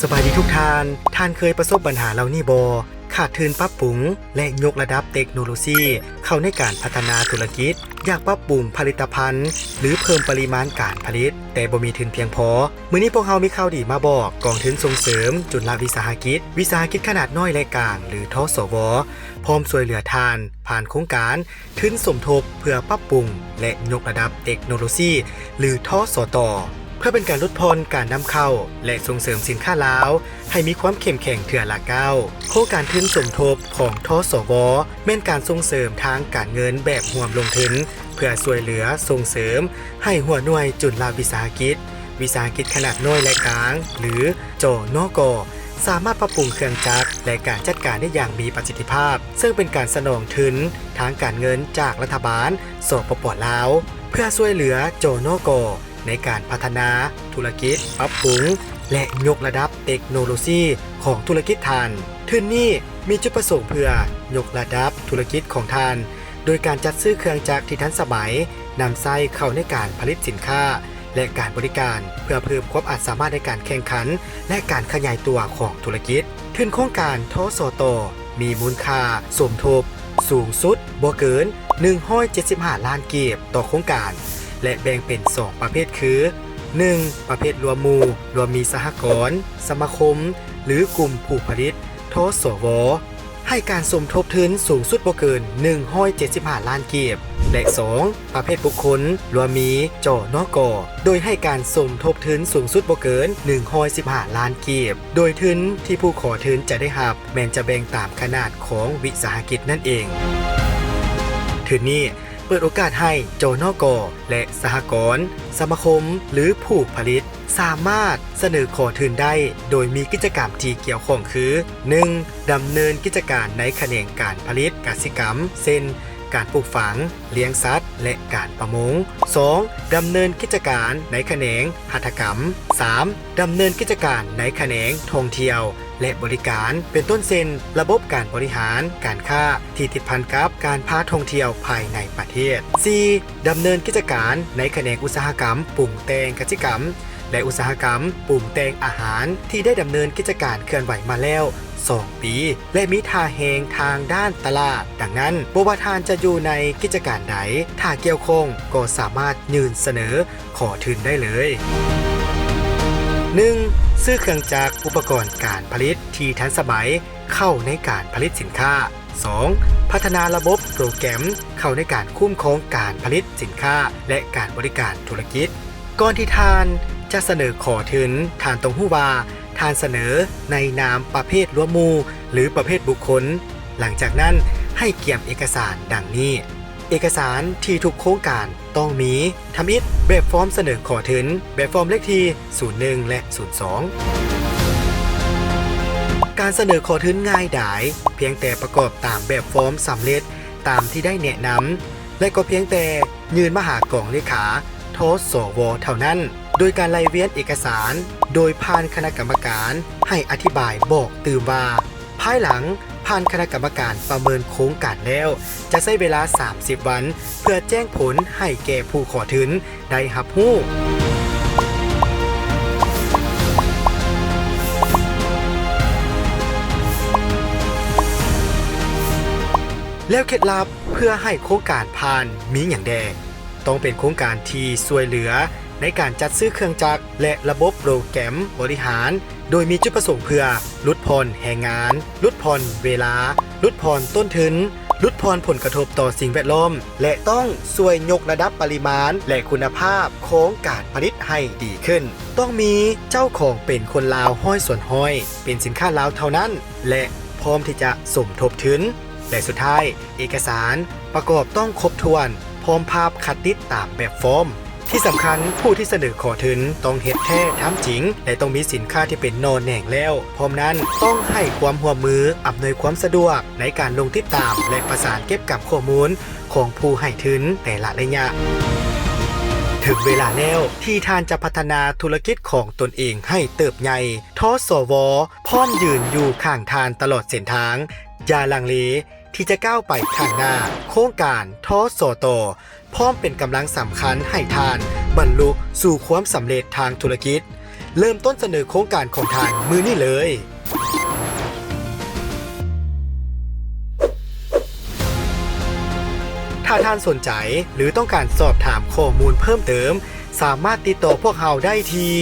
สบายดีทุกท่านเคยประสบปัญหาเหล่านี้บ่ขาดทุนปรับปรุงและยกระดับเทคโนโลยีเข้าในการพัฒนาธุรกิจอยากปรับปรุงผลิตภัณฑ์หรือเพิ่มปริมาณการผลิตแต่บ่มีทุนเพียงพอมื้อนี้พวกเรามีข่าวดีมาบอกกองทุนส่งเสริมจุลวิสาหกิจขนาดน้อยและกลางหรือทสวพร้อมช่วยเหลือทานผ่านโครงการทุนสมทบเพื่อปรับปรุงและยกระดับเทคโนโลยีหรือทสตเพื่อเป็นการลดพรการนำเข้าและส่งเสริมสินค้าลาวให้มีความเข้มแข็งเถื่อละก้าวโครงการทุนสมทบของทสวแม่นการส่งเสริมทางการเงินแบบร่วมลงทุนเพื่อช่วยเหลือส่งเสริมให้หัวหน่วยจุลวิสาหกิจขนาดน้อยและกลางหรือจนกสามารถปรับปรุงเครื่องจักรและการจัดการได้อย่างมีประสิทธิภาพซึ่งเป็นการสนองทุนทางการเงินจากรัฐบาลสปป.ลาวเพื่อช่วยเหลือจนกในการพัฒนาธุรกิจปรับปรุงและยกระดับเทคโนโลยีของธุรกิจทานทุนนี้มีจุดประสงค์เพื่อยกระดับธุรกิจของทานโดยการจัดซื้อเครื่องจักรที่ทันสมัยนำใช้เข้าในการผลิตสินค้าและการบริการเพื่อเพิ่มความสามารถในการแข่งขันและการขยายตัวของธุรกิจทุนโครงการทสตมีมูลค่าสมทบสูงสุดบ่เกิน175ล้านกีบต่อโครงการและแบ่งเป็น2ประเภทคือ 1. ประเภทรวมหมู่รวมมีสหกรณ์สมาคมหรือกลุ่มผู้ผลิตทสวให้การสมทบทุนสูงสุดบ่เกิน175ล้านกีบและ 2. ประเภทบุคคลรวมมีจนกโดยให้การสมทบทุนสูงสุดบ่เกิน115ล้านกีบโดยทุนที่ผู้ขอทุนจะได้รับแม้นจะแบ่งตามขนาดของวิสาหกิจนั่นเองทุนนี้เปิดโอกาสให้จนกและสหกรณ์สมาคมหรือผู้ผลิตสามารถเสนอขอทุนได้โดยมีกิจกรรมที่เกี่ยวข้องคือ 1. ดำเนินกิจการในแขนงการผลิตกสิกรรมเช่นการปลูกฝังเลี้ยงสัตว์และการประมง 2. ดำเนินกิจการในแขนงหัตถกรรม 3. ดำเนินกิจการในแขนงท่องเที่ยวและบริการเป็นต้นเช่นระบบการบริหารการค้าที่ติดพันกับการพาท่องเที่ยวภายในประเทศ 4. ดำเนินกิจการในแขนงอุตสาหกรรมปรุงแต่งกสิกรรมและอุตสาหกรรมปรุงแต่งอาหารที่ได้ดำเนินกิจการเคลื่อนไหวมาแล้ว2 ปีและมีท่าแหงทางด้านตลาดดังนั้นบ่ว่าท่านจะอยู่ในกิจการใดถ้าเกี่ยวข้องก็สามารถยื่นเสนอขอทุนได้เลย 1. ซื้อเครื่องจักรอุปกรณ์การผลิตที่ทันสมัยเข้าในการผลิตสินค้า 2. พัฒนาระบบโปรแกรมเข้าในการคุ้มครองการผลิตสินค้าและการบริการธุรกิจก่อนที่ท่านจะเสนอขอทุนท่านต้องรู้ว่าท่านเสนอในนามประเภทรวมหมู่หรือประเภทบุคคลหลังจากนั้นให้เกี่ยมเอกสารดังนี้เอกสารที่ทุกโครงการต้องมีทำอิฐแบบฟอร์มเสนอขอทุนแบบฟอร์มเลขที่01และ02การเสนอขอทุนง่ายดายเพียงแต่ประกอบตามแบบฟอร์มสำเร็จตามที่ได้แนะนำและก็เพียงแต่ยื่นมาหากองเลขาทสวเท่านั้นโดยการไล่เวียนเอกสารโดยผ่านคณะกรรมการให้อธิบายบอกตื่มว่าภายหลังผ่านคณะกรรมการประเมินโครงการแล้วจะใช้เวลา30วันเพื่อแจ้งผลให้แก่ผู้ขอทุนได้รับรู้แล้วเคล็ดลับเพื่อให้โครงการผ่านมีอย่างแดต้องเป็นโครงการที่ช่วยเหลือในการจัดซื้อเครื่องจักรและระบบโปรแกรมบริหารโดยมีจุดประสงค์เพื่อลดผ่อนแรงงานลดผ่อนเวลาลดผ่อนต้นทุนลดผ่อนผลกระทบต่อสิ่งแวดล้อมและต้องช่วยยกระดับปริมาณและคุณภาพของการผลิตให้ดีขึ้นต้องมีเจ้าของเป็นคนลาวห้อยส่วนห้อยเป็นสินค้าลาวเท่านั้นและพร้อมที่จะสมทบทุนและสุดท้ายเอกสารประกอบต้องครบถ้วนพร้อมภาพคัดติดตามแบบฟอร์มที่สำคัญผู้ที่เสนอขอทุนต้องเฮ็ดแท้ทำจริงและต้องมีสินค้าที่เป็นนอนแหน่งแล้วพร้อมนั้นต้องให้ความร่วมมืออำนวยความสะดวกในการลงติดตามและประสานเก็บกับข้อมูลของผู้ให้ทุนแต่ละระยะถึงเวลาแล้วที่ท่านจะพัฒนาธุรกิจของตนเองให้เติบใหญ่ทสวพร้อมยืนอยู่ข้างทานตลอดเส้นทางอย่าลังเลที่จะก้าวไปข้างหน้าโครงการทสตพร้อมเป็นกำลังสำคัญให้ทานบรรลุสู่ความสำเร็จทางธุรกิจ เริ่มต้นเสนอโครงการของท่านมือนี่เลย ถ้าท่านสนใจหรือต้องการสอบถามข้อมูลเพิ่มเติมสามารถติดต่อพวกเราได้ที่